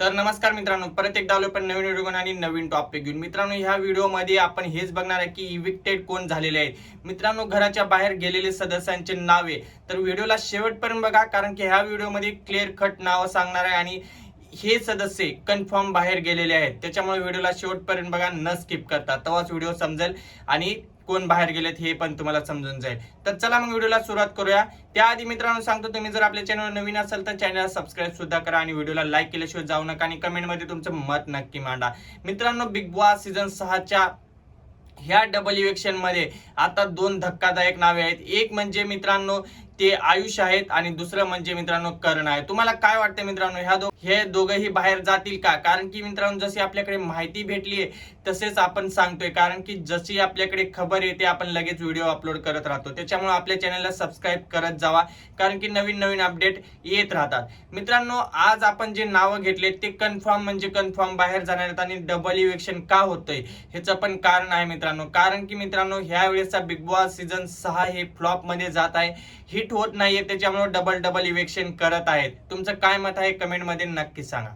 तर नमस्कार मित्रांनो, परत एकदा आलो पण नवीन व्हिडिओ घेऊन आणि नवीन टॉपिक घेऊन. मित्रांनो, ह्या व्हिडिओमध्ये आपण हेच बघणार आहे की इविक्टेड कोण झालेले आहेत. मित्रांनो, घराच्या बाहेर गेलेले सदस्यांचे नावे. तर व्हिडिओला शेवटपर्यंत बघा, कारण की ह्या व्हिडिओमध्ये क्लिअर कट नाव सांगणार आहे आणि हे सदस्य कन्फर्म बाहेर गेलेले आहेत. त्याच्यामुळे व्हिडिओला शेवटपर्यंत बघा, न स्किप करता, तेव्हाच व्हिडिओ समजेल आणि कोण बाहेर गेलेत हे पण तुम्हाला समजून जाईल. तर चला मग व्हिडिओला सुरुवात करूया. त्याआधी मित्रांनो सांगतो, तुम्ही जर आपल्या चॅनलवर नवीन असाल तर चॅनलला सबस्क्राईब सुद्धा करा आणि व्हिडिओला लाईक केल्याशिवाय जाऊ नका आणि कमेंटमध्ये तुमचं मत नक्की मांडा. मित्रांनो, बिग बॉस सीझन 6च्या ह्या डबल इलेक्शन मध्ये आता दोन धक्कादायक नावे आहेत. एक म्हणजे मित्रांनो ते आयुष आहेत आणि दुसरं म्हणजे मित्रांनो कर्ण आहे. तुम्हाला काय वाटतं मित्रांनो, हे दोघंही बाहेर जातील का? कारण की मित्रांनो, जशी आपल्याकडे माहिती भेटली आहे तसेच आपण सांगतोय, कारण की जशी आपल्याकडे खबर येते आपण लगेच व्हिडिओ अपलोड करत राहतो. त्याच्यामुळे आपल्या चॅनलला सबस्क्राईब करत जावा, कारण की नवीन नवीन अपडेट येत राहतात. मित्रांनो, आज आपण जे नावं घेतले ते कन्फर्म म्हणजे कन्फर्म बाहेर जाणार आहेत. आणि डबल इलेक्शन का होतंय ह्याचं पण कारण आहे मित्रांनो. कारण की मित्रांनो, ह्या वेळेसचा बिग बॉस सीझन 6 हे फ्लॉप मध्ये जात आहे, हिट होत नाहीये. त्याच्यामुळे डबल इलेक्शन करत आहेत. तुमचं काय मत आहे कमेंट मध्ये नक्की सांगा.